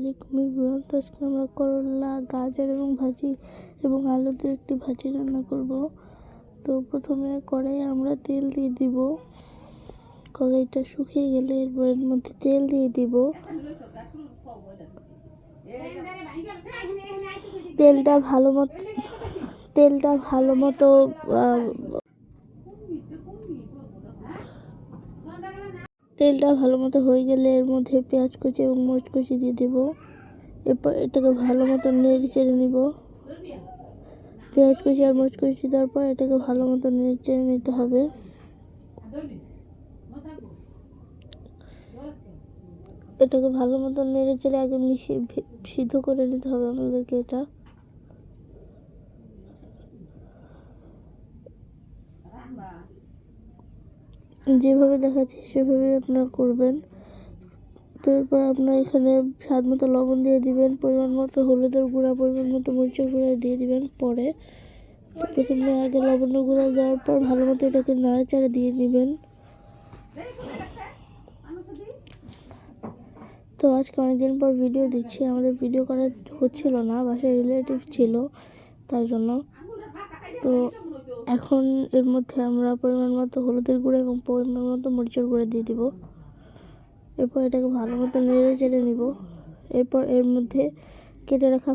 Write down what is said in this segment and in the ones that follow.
আলাইকুম এভরিওয়ান। তো আজকে আমরা করলা, গাজর এবং ভাজি এবং আলু দিয়ে একটি ভাজি রান্না করব। তো প্রথমে কড়াইয়ে আমরা তেল দিয়ে দিব। কড়াইটা শুকিয়ে গেলে এর মধ্যে তেল দিয়ে দিব। তেলটা ভালো মতো হয়ে গেলে এর মধ্যে পেঁয়াজ কুচি এবং মরিচ কুচি দিয়ে দিব। এরপর এটাকে ভালো মতো নেড়ে চেড়ে নিব। পেঁয়াজ কুচি আর মরিচ কুচি দেওয়ার পর এটাকে ভালো মতো নেড়ে চেড়ে নিতে হবে। এটাকে ভালো মতো নেড়ে চেড়ে আগে মিশিয়ে সিদ্ধ করে নিতে হবে আমাদেরকে। এটা যেভাবে দেখাচ্ছি সেভাবে আপনারা করবেন। তো এরপর আপনারা এখানে স্বাদ মতো লবণ দিয়ে দিবেন, পরিমাণ মতো হলুদের গুঁড়া, পরিমাণ মতো মরিচের গুঁড়া দিয়ে দিবেন। পরে প্রথমে আগে লবণের গুঁড়া দেওয়ার পর ভালো মতো এটাকে নাড়াচাড়া দিয়ে নেবেন। তো আজকে অনেকদিন পর ভিডিও দিচ্ছি, আমাদের ভিডিও করা হচ্ছিল না, বাসায় রিলেটিভ ছিল তাই জন্য। তো এখন এর মধ্যে আমরা পরিমাণ মতো হলুদের গুঁড়া এবং পরিমাণ মতো মরিচের গুঁড়া দিয়ে দিব। এরপর এটাকে ভালো মতো নেড়ে চেড়ে নিব। এরপর এর মধ্যে কেটে রাখা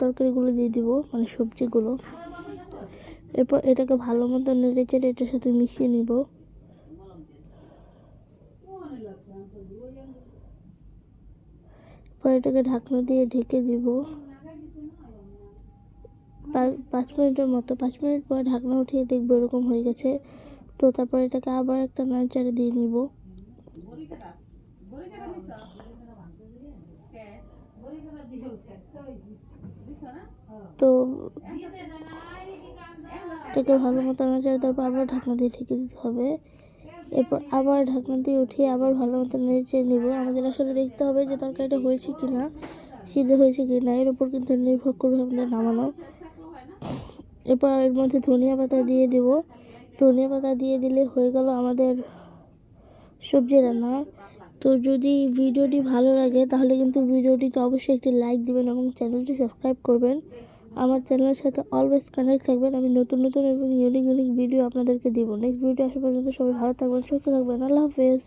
তরকারিগুলো দিয়ে দিব, মানে সবজিগুলো। এরপর এটাকে ভালো মতো নেড়ে চেড়ে এটার সাথে মিশিয়ে নিব। এরপর এটাকে ঢাকনা দিয়ে ঢেকে দিব 5 মিনিটের মতো। 5 মিনিট পর ঢাকনা উঠিয়ে দেখবো এরকম হয়ে গেছে। তো তারপর এটাকে আবার একটা নাড়াচাড়া দিয়ে নিব। তো এটাকে ভালো মতো নাড়াচাড়া দেওয়ার পর আবার ঢাকনা দিয়ে ঢেকে দিতে হবে। এরপর আবার ঢাকনা দিয়ে উঠিয়ে আবার ভালো মতো নেড়ে চেড়ে নিব। আমাদের আসলে দেখতে হবে যে তরকারিটা হয়েছে কিনা, সিদ্ধ হয়েছে কিনা, এর উপর কিন্তু নির্ভর করবে আমাদের নামানো। এরপর এর মধ্যে ধনিয়া পাতা দিয়ে দিব। ধনিয়া পাতা দিয়ে দিলে হয়ে গেল আমাদের সবজি রান্না। তো যদি ভিডিওটি ভালো লাগে তাহলে কিন্তু ভিডিওটিতে অবশ্যই একটি লাইক দিবেন এবং চ্যানেলটি সাবস্ক্রাইব করবেন। আমার চ্যানেলের সাথে অলওয়েজ কানেক্ট থাকবেন। আমি নতুন এবং ইউনিক ভিডিও আপনাদেরকে দিব। নেক্সট ভিডিও আসা পর্যন্ত সবাই ভালো থাকবেন, সুস্থ থাকবেন। আল্লাহ হাফেজ।